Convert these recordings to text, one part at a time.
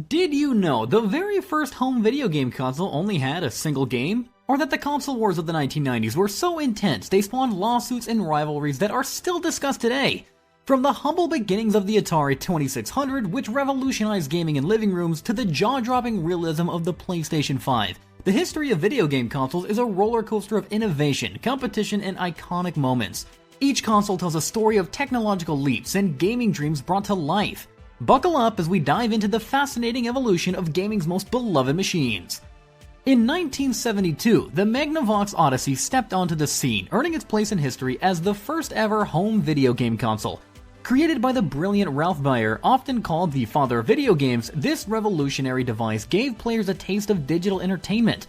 Did you know the very first home video game console only had a single game? Or that the console wars of the 1990s were so intense they spawned lawsuits and rivalries that are still discussed today? From the humble beginnings of the Atari 2600, which revolutionized gaming in living rooms, to the jaw-dropping realism of the PlayStation 5, the history of video game consoles is a roller coaster of innovation, competition, and iconic moments. Each console tells a story of technological leaps and gaming dreams brought to life. Buckle up as we dive into the fascinating evolution of gaming's most beloved machines. In 1972, the Magnavox Odyssey stepped onto the scene, earning its place in history as the first ever home video game console. Created by the brilliant Ralph Baer, often called the father of video games, this revolutionary device gave players a taste of digital entertainment.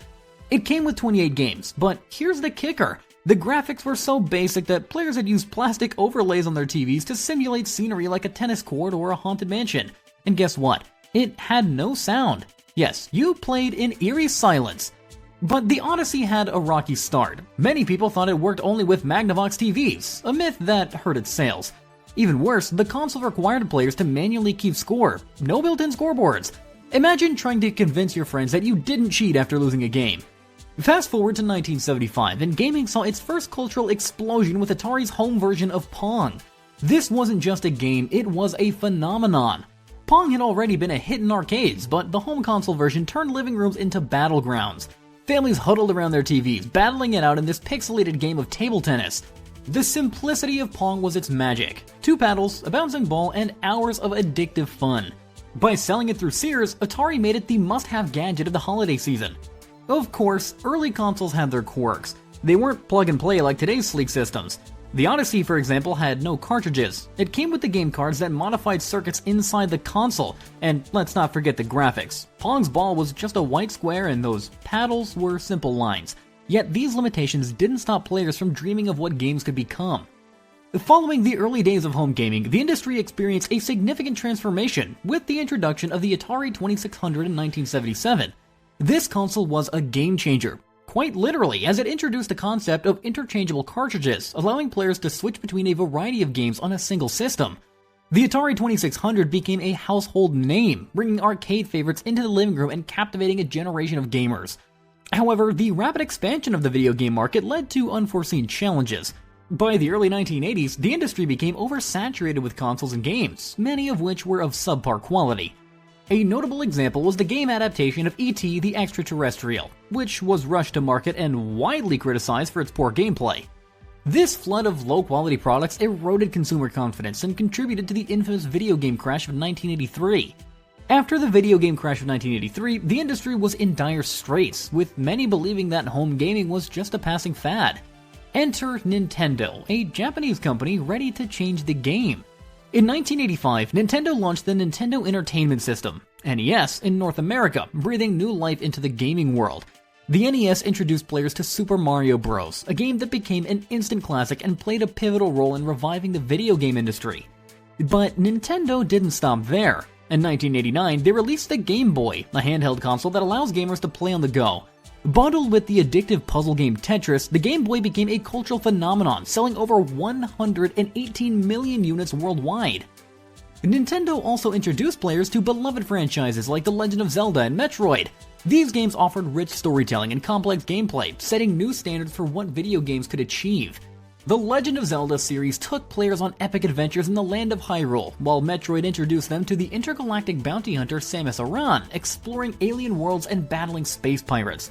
It came with 28 games, but here's the kicker. The graphics were so basic that players had used plastic overlays on their TVs to simulate scenery like a tennis court or a haunted mansion. And guess what? It had no sound. Yes, you played in eerie silence. But the Odyssey had a rocky start. Many people thought it worked only with Magnavox TVs, a myth that hurt its sales. Even worse, the console required players to manually keep score. No built-in scoreboards. Imagine trying to convince your friends that you didn't cheat after losing a game. Fast forward to 1975, and gaming saw its first cultural explosion with Atari's home version of Pong. This wasn't just a game, it was a phenomenon. Pong had already been a hit in arcades, but the home console version turned living rooms into battlegrounds. Families huddled around their TVs, battling it out in this pixelated game of table tennis. The simplicity of Pong was its magic. 2 paddles, a bouncing ball, and hours of addictive fun. By selling it through Sears, Atari made it the must-have gadget of the holiday season. Of course, early consoles had their quirks. They weren't plug-and-play like today's sleek systems. The Odyssey, for example, had no cartridges. It came with the game cards that modified circuits inside the console, and let's not forget the graphics. Pong's ball was just a white square and those paddles were simple lines. Yet these limitations didn't stop players from dreaming of what games could become. Following the early days of home gaming, the industry experienced a significant transformation with the introduction of the Atari 2600 in 1977. This console was a game changer, quite literally, as it introduced the concept of interchangeable cartridges, allowing players to switch between a variety of games on a single system. The Atari 2600 became a household name, bringing arcade favorites into the living room and captivating a generation of gamers. However, the rapid expansion of the video game market led to unforeseen challenges. By the early 1980s, the industry became oversaturated with consoles and games, many of which were of subpar quality. A notable example was the game adaptation of E.T. the Extraterrestrial, which was rushed to market and widely criticized for its poor gameplay. This flood of low-quality products eroded consumer confidence and contributed to the infamous video game crash of 1983. After the video game crash of 1983, the industry was in dire straits, with many believing that home gaming was just a passing fad. Enter Nintendo, a Japanese company ready to change the game. In 1985, Nintendo launched the Nintendo Entertainment System, NES, in North America, breathing new life into the gaming world. The NES introduced players to Super Mario Bros., a game that became an instant classic and played a pivotal role in reviving the video game industry. But Nintendo didn't stop there. In 1989, they released the Game Boy, a handheld console that allows gamers to play on the go. Bundled with the addictive puzzle game Tetris, the Game Boy became a cultural phenomenon, selling over 118 million units worldwide. Nintendo also introduced players to beloved franchises like The Legend of Zelda and Metroid. These games offered rich storytelling and complex gameplay, setting new standards for what video games could achieve. The Legend of Zelda series took players on epic adventures in the land of Hyrule, while Metroid introduced them to the intergalactic bounty hunter Samus Aran, exploring alien worlds and battling space pirates.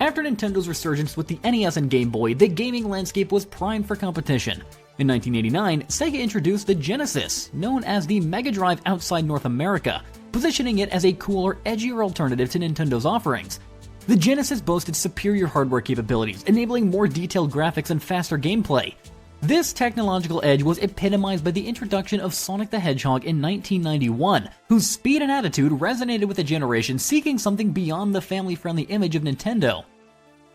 After Nintendo's resurgence with the NES and Game Boy, the gaming landscape was primed for competition. In 1989, Sega introduced the Genesis, known as the Mega Drive outside North America, positioning it as a cooler, edgier alternative to Nintendo's offerings. The Genesis boasted superior hardware capabilities, enabling more detailed graphics and faster gameplay. This technological edge was epitomized by the introduction of Sonic the Hedgehog in 1991, whose speed and attitude resonated with a generation seeking something beyond the family-friendly image of Nintendo.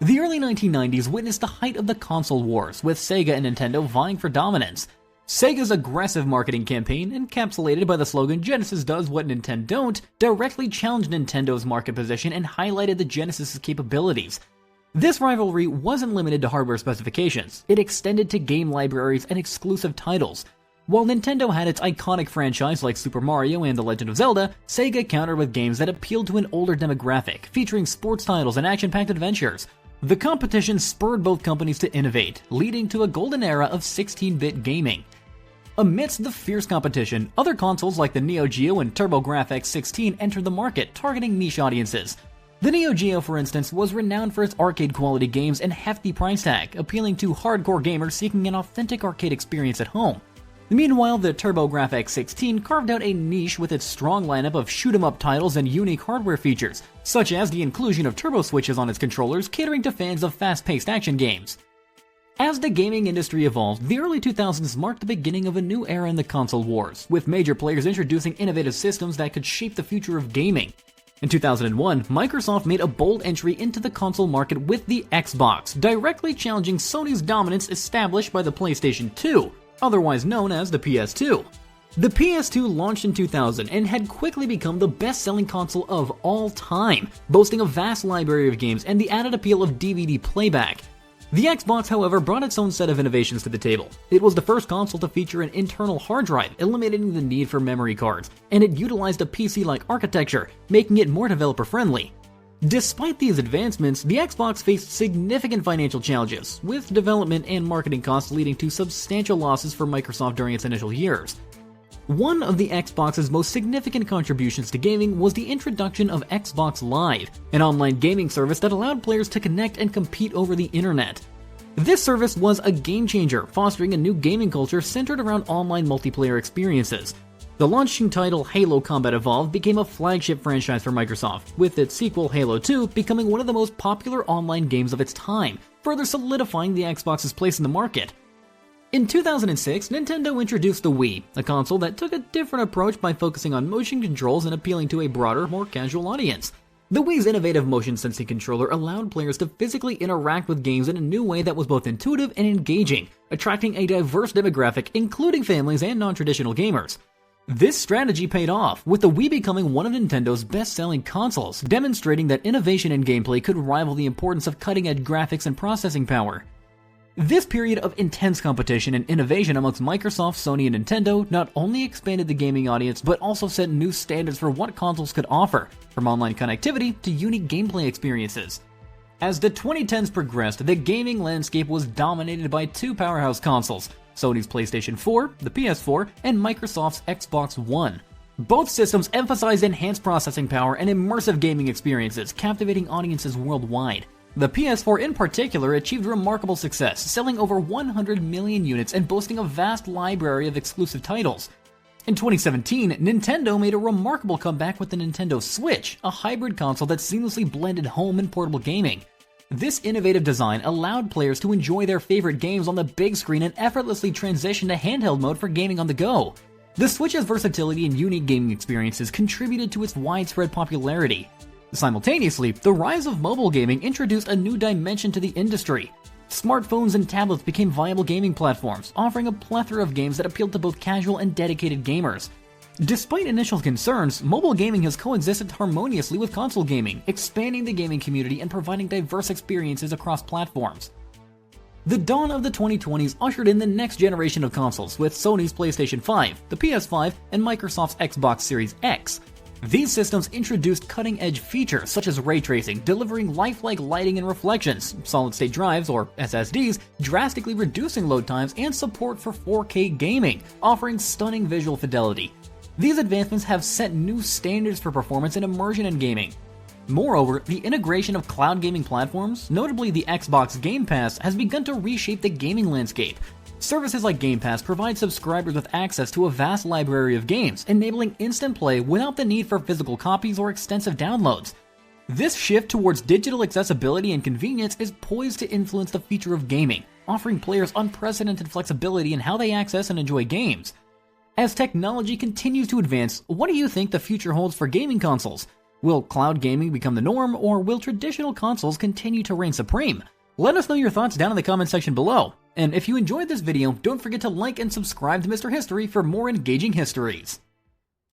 The early 1990s witnessed the height of the console wars, with Sega and Nintendo vying for dominance. Sega's aggressive marketing campaign, encapsulated by the slogan "Genesis does what Nintendo don't," directly challenged Nintendo's market position and highlighted the Genesis's capabilities. This rivalry wasn't limited to hardware specifications, it extended to game libraries and exclusive titles. While Nintendo had its iconic franchise like Super Mario and The Legend of Zelda, Sega countered with games that appealed to an older demographic, featuring sports titles and action-packed adventures. The competition spurred both companies to innovate, leading to a golden era of 16-bit gaming. Amidst the fierce competition, other consoles like the Neo Geo and TurboGrafx-16 entered the market, targeting niche audiences. The Neo Geo, for instance, was renowned for its arcade-quality games and hefty price tag, appealing to hardcore gamers seeking an authentic arcade experience at home. Meanwhile, the TurboGrafx-16 carved out a niche with its strong lineup of shoot-'em-up titles and unique hardware features, such as the inclusion of turbo switches on its controllers, catering to fans of fast-paced action games. As the gaming industry evolved, the early 2000s marked the beginning of a new era in the console wars, with major players introducing innovative systems that could shape the future of gaming. In 2001, Microsoft made a bold entry into the console market with the Xbox, directly challenging Sony's dominance established by the PlayStation 2, otherwise known as the PS2. The PS2 launched in 2000 and had quickly become the best-selling console of all time, boasting a vast library of games and the added appeal of DVD playback. The Xbox, however, brought its own set of innovations to the table. It was the first console to feature an internal hard drive, eliminating the need for memory cards, and it utilized a PC-like architecture, making it more developer-friendly. Despite these advancements, the Xbox faced significant financial challenges, with development and marketing costs leading to substantial losses for Microsoft during its initial years. One of the Xbox's most significant contributions to gaming was the introduction of Xbox Live, an online gaming service that allowed players to connect and compete over the internet. This service was a game changer, fostering a new gaming culture centered around online multiplayer experiences. The launching title Halo Combat Evolved became a flagship franchise for Microsoft, with its sequel Halo 2 becoming one of the most popular online games of its time, further solidifying the Xbox's place in the market. In 2006, Nintendo introduced the Wii, a console that took a different approach by focusing on motion controls and appealing to a broader, more casual audience. The Wii's innovative motion sensing controller allowed players to physically interact with games in a new way that was both intuitive and engaging, attracting a diverse demographic including families and non-traditional gamers. This strategy paid off, with the Wii becoming one of Nintendo's best-selling consoles, demonstrating that innovation in gameplay could rival the importance of cutting-edge graphics and processing power. This period of intense competition and innovation amongst Microsoft, Sony, and Nintendo not only expanded the gaming audience, but also set new standards for what consoles could offer, from online connectivity to unique gameplay experiences. As the 2010s progressed, the gaming landscape was dominated by two powerhouse consoles, Sony's PlayStation 4, the PS4, and Microsoft's Xbox One. Both systems emphasized enhanced processing power and immersive gaming experiences, captivating audiences worldwide. The PS4 in particular achieved remarkable success, selling over 100 million units and boasting a vast library of exclusive titles. In 2017, Nintendo made a remarkable comeback with the Nintendo Switch, a hybrid console that seamlessly blended home and portable gaming. This innovative design allowed players to enjoy their favorite games on the big screen and effortlessly transition to handheld mode for gaming on the go. The Switch's versatility and unique gaming experiences contributed to its widespread popularity. Simultaneously, the rise of mobile gaming introduced a new dimension to the industry. Smartphones and tablets became viable gaming platforms, offering a plethora of games that appealed to both casual and dedicated gamers. Despite initial concerns, mobile gaming has coexisted harmoniously with console gaming, expanding the gaming community and providing diverse experiences across platforms. The dawn of the 2020s ushered in the next generation of consoles with Sony's PlayStation 5, the PS5, and Microsoft's Xbox Series X. These systems introduced cutting-edge features such as ray tracing, delivering lifelike lighting and reflections, solid-state drives or SSDs, drastically reducing load times, and support for 4K gaming, offering stunning visual fidelity. These advancements have set new standards for performance and immersion in gaming. Moreover, the integration of cloud gaming platforms, notably the Xbox Game Pass, has begun to reshape the gaming landscape. Services like Game Pass provide subscribers with access to a vast library of games, enabling instant play without the need for physical copies or extensive downloads. This shift towards digital accessibility and convenience is poised to influence the future of gaming, offering players unprecedented flexibility in how they access and enjoy games. As technology continues to advance, what do you think the future holds for gaming consoles? Will cloud gaming become the norm, or will traditional consoles continue to reign supreme? Let us know your thoughts down in the comment section below. And if you enjoyed this video, don't forget to like and subscribe to Mr. History for more engaging histories.